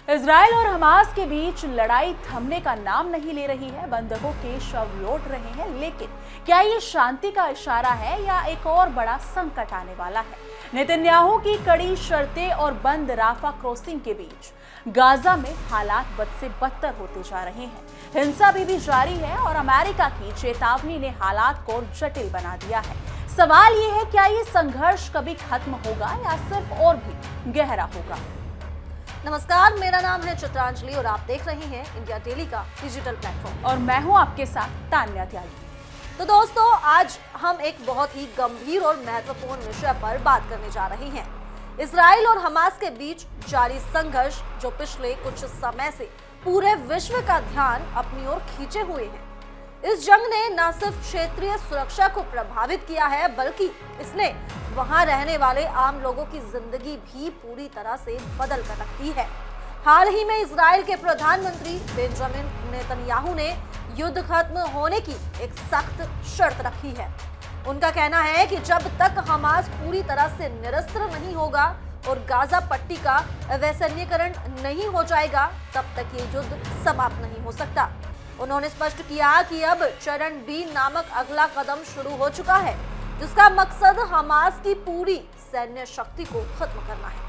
Israel और Hamas के बीच लड़ाई थमने का नाम नहीं ले रही है। बंधकों के शव लौट रहे हैं, लेकिन क्या ये शांति का इशारा है या एक और बड़ा संकट आने वाला है? नेतन्याहू की कड़ी शर्तें और बंद राफा क्रॉसिंग के बीच गाजा में हालात बद से बदतर होते जा रहे हैं। हिंसा भी जारी है और अमेरिका की चेतावनी ने हालात को जटिल बना दिया है। सवाल ये है, क्या ये संघर्ष कभी खत्म होगा या सिर्फ और भी गहरा होगा? नमस्कार, मेरा नाम है चित्रांजलि और आप देख रहे हैं इंडिया डेली का डिजिटल प्लेटफॉर्म। और मैं हूं आपके साथ तान्या त्यागी। तो दोस्तों, आज हम एक बहुत ही गंभीर और महत्वपूर्ण विषय पर बात करने जा रहे हैं। इजराइल और हमास के बीच जारी संघर्ष, जो पिछले कुछ समय से पूरे विश्व का ध्यान अपनी ओर खींचे हुए हैं। इस जंग ने न सिर्फ क्षेत्रीय सुरक्षा को प्रभावित किया है, बल्कि इसने वहां रहने वाले आम लोगों की जिंदगी भी पूरी तरह से बदल कर रख दी है। हाल ही में इजराइल के प्रधानमंत्री बेंजामिन नेतन्याहू ने युद्ध खत्म होने की एक सख्त शर्त रखी है। उनका कहना है कि जब तक हमास पूरी तरह से निरस्त्र नहीं होगा और गाजा पट्टी का अवैसन्यीकरण नहीं हो जाएगा, तब तक ये युद्ध समाप्त नहीं हो सकता। उन्होंने स्पष्ट किया कि अब चरण बी नामक अगला कदम शुरू हो चुका है, जिसका मकसद हमास की पूरी सैन्य शक्ति को खत्म करना है।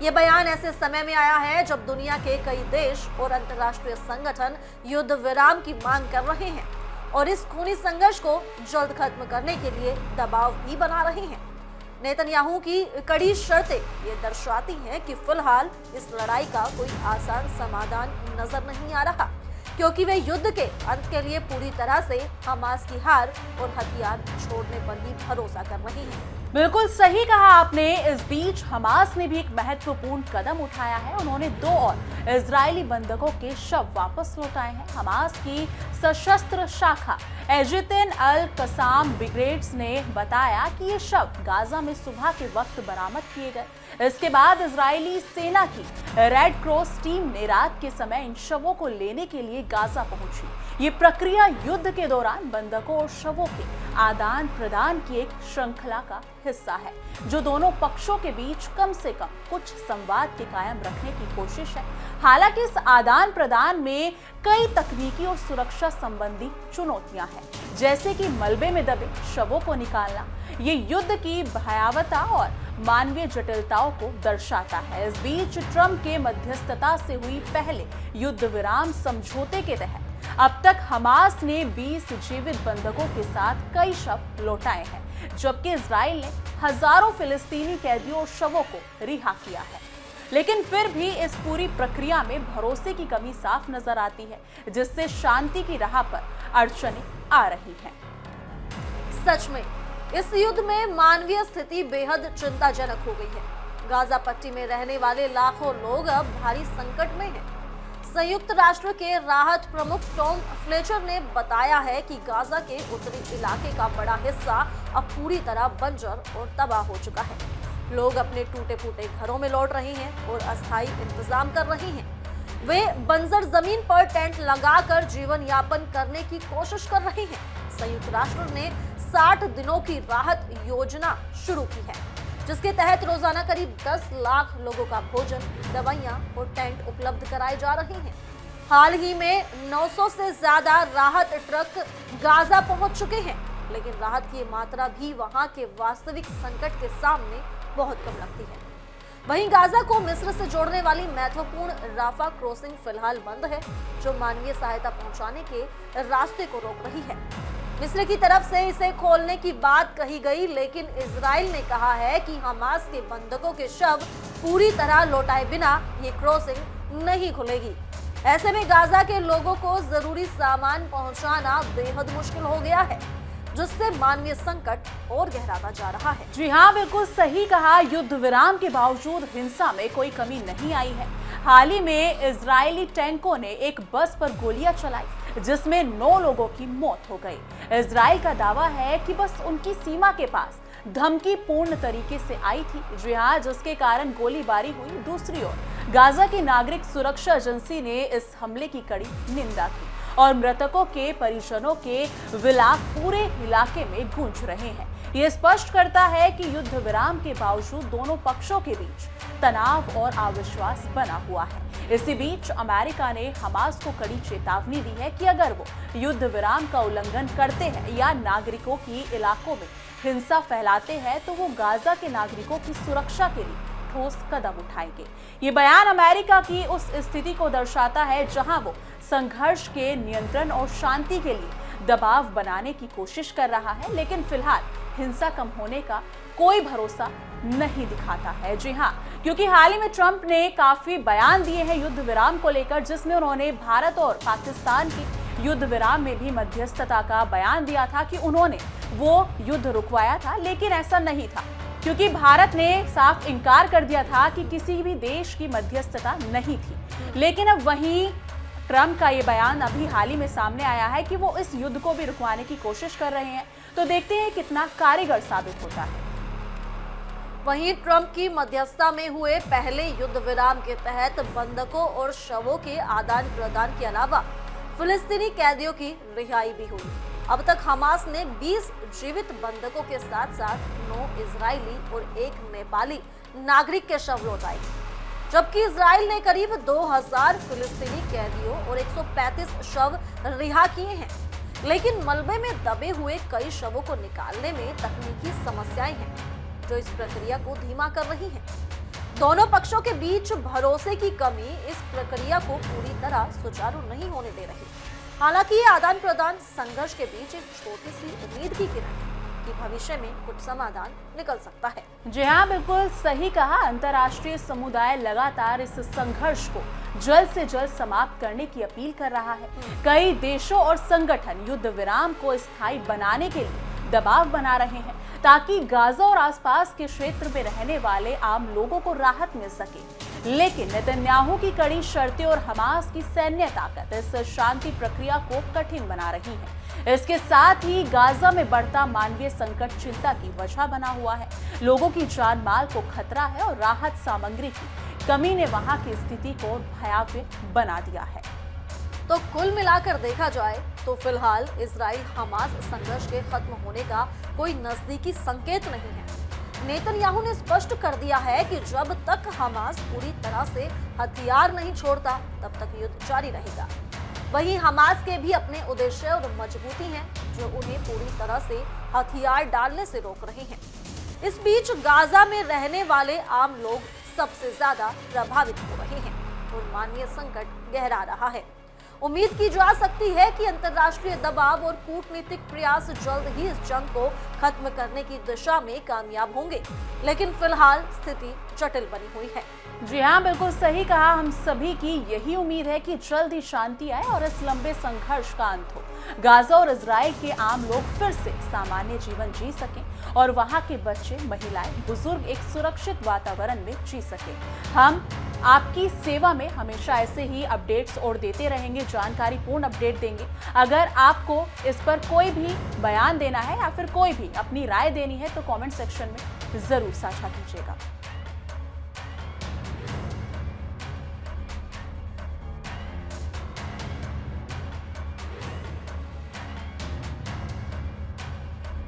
ये बयान ऐसे समय में आया है जब दुनिया के कई देश और अंतर्राष्ट्रीय संगठन युद्ध विराम की मांग कर रहे हैं और इस खूनी संघर्ष को जल्द खत्म करने के लिए दबाव भी बना रहे हैं। नेतन्याहू की कड़ी शर्तें ये दर्शाती हैं कि फिलहाल इस लड़ाई का कोई आसान समाधान नजर नहीं आ रहा, क्योंकि वे युद्ध के अंत के लिए पूरी तरह से हमास की हार और हथियार छोड़ने पर ही भरोसा कर रही हैं। बिल्कुल सही कहा आपने। इस बीच हमास ने भी एक महत्वपूर्ण कदम उठाया है। उन्होंने 2 और इजरायली बंधकों के शव वापस लौटाए हैं। हमास की सशस्त्र शाखा एजितिन अल कसाम ब्रिगेड्स ने बताया कि ये शव गाजा में सुबह के वक्त बरामद किए गए। इसके बाद इजरायली सेना की रेड क्रॉस टीम ने रात के समय इन शवों को लेने के लिए गाजा पहुंची। ये प्रक्रिया युद्ध के दौरान बंधकों और शवों के आदान प्रदान की एक श्रृंखला का हिस्सा है, जो दोनों पक्षों के बीच कम से कम कुछ संवाद के कायम रखने की कोशिश है। हालांकि इस आदान प्रदान में कई तकनीकी और सुरक्षा संबंधी चुनौतियां हैं, जैसे कि मलबे में दबे शवों को निकालना। ये युद्ध की भयावहता और मानवीय जटिलताओं को दर्शाता है। इस बीच ट्रंप के मध्यस्थता से हुई पहले युद्ध विराम समझौते के तहत अब तक हमास ने 20 जीवित बंधकों के साथ कई शव लौटाए हैं, जबकि इजराइल ने हजारों फिलिस्तीनी कैदियों और शवों को रिहा किया है। लेकिन फिर भी इस पूरी प्रक्रिया में भरोसे की कमी साफ नजर आती है, जिससे शांति की राह पर अड़चनें आ रही हैं। सच में इस युद्ध में मानवीय स्थिति बेहद चिंताजनक हो गई है। गाजा पट्टी में रहने वाले लाखों लोग अब भारी संकट में हैं। संयुक्त राष्ट्र के राहत प्रमुख टॉम फ्लेचर ने बताया है कि गाजा के उत्तरी इलाके का बड़ा हिस्सा अब पूरी तरह बंजर और तबाह हो चुका है। लोग अपने टूटे फूटे घरों में लौट रहे हैं और अस्थायी इंतजाम कर रहे हैं। वे बंजर जमीन पर टेंट लगाकर जीवन यापन करने की कोशिश कर रहे हैं। संयुक्त राष्ट्र ने 60 दिनों की राहत योजना शुरू की है, जिसके तहत रोजाना करीब 10 लाख लोगों का भोजन, दवाइयां और टेंट उपलब्ध कराए जा रहे हैं। हाल ही में 900 से ज्यादा राहत ट्रक गाजा पहुंच चुके हैं, लेकिन राहत की मात्रा भी वहां के वास्तविक संकट के सामने बहुत कम लगती है। वहीं गाजा को मिस्र से जोड़ने वाली महत्वपूर्ण राफा क्रॉसिंग फिलहाल बंद है, जो मानवीय सहायता पहुंचाने के रास्ते को रोक रही है। मिस्र की तरफ से इसे खोलने की बात कही गई, लेकिन इजराइल ने कहा है कि हमास के बंधकों के शव पूरी तरह लौटाए बिना ये क्रॉसिंग नहीं खुलेगी। ऐसे में गाजा के लोगों को जरूरी सामान पहुंचाना बेहद मुश्किल हो गया है, जिससे मानवीय संकट और गहराता जा रहा है। जी हाँ, बिल्कुल सही कहा। युद्ध विराम के बावजूद हिंसा में कोई कमी नहीं आई है। हाल ही में इजरायली टैंकों ने एक बस पर गोलियां चलाई, जिसमें 9 लोगों की मौत हो गई। इजराइल का दावा है कि बस उनकी सीमा के पास धमकी पूर्ण तरीके से आई थी, जी हाँ, जिसके कारण गोलीबारी हुई। दूसरी ओर गाजा की नागरिक सुरक्षा एजेंसी ने इस हमले की कड़ी निंदा की और मृतकों के परिजनों के विलाप पूरे इलाके में गूंज रहे हैं। ये स्पष्ट करता है कि युद्ध विराम के बावजूद दोनों पक्षों के बीच तनाव और अविश्वास बना हुआ है। इसी बीच अमेरिका ने हमास को कड़ी चेतावनी दी है कि अगर वो युद्ध विराम का उल्लंघन करते हैं या नागरिकों की इलाकों में हिंसा फैलाते हैं तो वो गाजा के नागरिकों की सुरक्षा के लिए ठोस कदम उठाएंगे। ये बयान अमेरिका की उस स्थिति को दर्शाता है जहां वो संघर्ष के नियंत्रण और शांति के लिए दबाव बनाने की कोशिश कर रहा है, लेकिन फिलहाल हिंसा कम होने का कोई भरोसा नहीं दिखाता है। जी हाँ, क्योंकि हाल ही में ट्रंप ने काफी बयान दिए हैं युद्ध विराम को लेकर, जिसमें उन्होंने भारत और पाकिस्तान की युद्ध विराम में भी मध्यस्थता का बयान दिया था कि उन्होंने वो युद्ध रुकवाया था, लेकिन ऐसा नहीं था क्योंकि भारत ने साफ इनकार कर दिया था कि किसी भी देश की मध्यस्थता नहीं थी। लेकिन अब वहीं ट्रंप का ये बयान अभी हाल ही में सामने आया है कि वो इस युद्ध को भी रुकवाने की कोशिश कर रहे हैं, तो देखते हैं कितना कारगर साबित होता है। वहीं ट्रंप की मध्यस्थता में हुए पहले युद्ध विराम के तहत बंधकों और शवों के आदान प्रदान के अलावा फिलिस्तीनी कैदियों की रिहाई भी हुई। अब तक हमास ने 20 जीवित बंधकों के साथ साथ 9 इजरायली और 1 नेपाली नागरिक के शव लौटाए, जबकि इजराइल ने करीब 2000 फिलिस्तीनी कैदियों और 135 शव रिहा किए हैं। लेकिन मलबे में दबे हुए कई शवों को निकालने में तकनीकी समस्याएं हैं जो इस प्रक्रिया को धीमा कर रही हैं। दोनों पक्षों के बीच भरोसे की कमी इस प्रक्रिया को पूरी तरह सुचारू नहीं होने दे रही। हालांकि ये आदान प्रदान संघर्ष के बीच एक छोटी सी उम्मीद की किरण है कि भविष्य में कुछ समाधान निकल सकता है। जी हाँ, बिल्कुल सही कहा। अंतर्राष्ट्रीय समुदाय लगातार इस संघर्ष को जल्द से जल्द समाप्त करने की अपील कर रहा है। कई देशों और संगठन युद्ध विराम को स्थायी बनाने के लिए दबाव बना रहे हैं ताकि गाजा और आसपास के क्षेत्र में रहने वाले आम लोगों को राहत मिल सके। लेकिन नेतन्याहू की कड़ी शर्तें और हमास की सैन्य ताकत इस शांति प्रक्रिया को कठिन बना रही है। इसके साथ ही गाजा में बढ़ता मानवीय संकट चिंता की वजह बना हुआ है। लोगों की जान माल को खतरा है और राहत सामग्री की कमी ने वहां की स्थिति को भयावह बना दिया है। तो कुल मिलाकर देखा जाए तो फिलहाल इजराइल हमास संघर्ष के खत्म होने का कोई नजदीकी संकेत नहीं है। नेतन्याहू ने स्पष्ट कर दिया है कि जब तक हमास पूरी तरह से हथियार नहीं छोड़ता तब तक युद्ध जारी रहेगा। वहीं हमास के भी अपने उद्देश्य और मजबूती हैं जो उन्हें पूरी तरह से हथियार डालने से रोक रहे हैं। इस बीच गाजा में रहने वाले आम लोग सबसे ज्यादा प्रभावित हो रहे हैं और मानवीय संकट गहरा रहा है। उम्मीद की जा सकती है कि अंतर्राष्ट्रीय दबाव और कूटनीतिक प्रयास जल्द ही इस जंग को खत्म करने की दिशा में कामयाब होंगे, लेकिन फिलहाल स्थिति जटिल बनी हुई है। जी हाँ, बिल्कुल सही कहा। हम सभी की यही उम्मीद है कि जल्द ही शांति आए और इस लंबे संघर्ष का अंत हो। गाजा और इजराइल के आम लोग फिर से सामान्य जीवन जी सकें और वहां के बच्चे, महिलाएं, बुजुर्ग एक सुरक्षित वातावरण में जी सकें। हम आपकी सेवा में हमेशा ऐसे ही अपडेट्स और देते रहेंगे, जानकारी पूर्ण अपडेट देंगे। अगर आपको इस पर कोई भी बयान देना है या फिर कोई भी अपनी राय देनी है तो कमेंट सेक्शन में जरूर साझा कीजिएगा।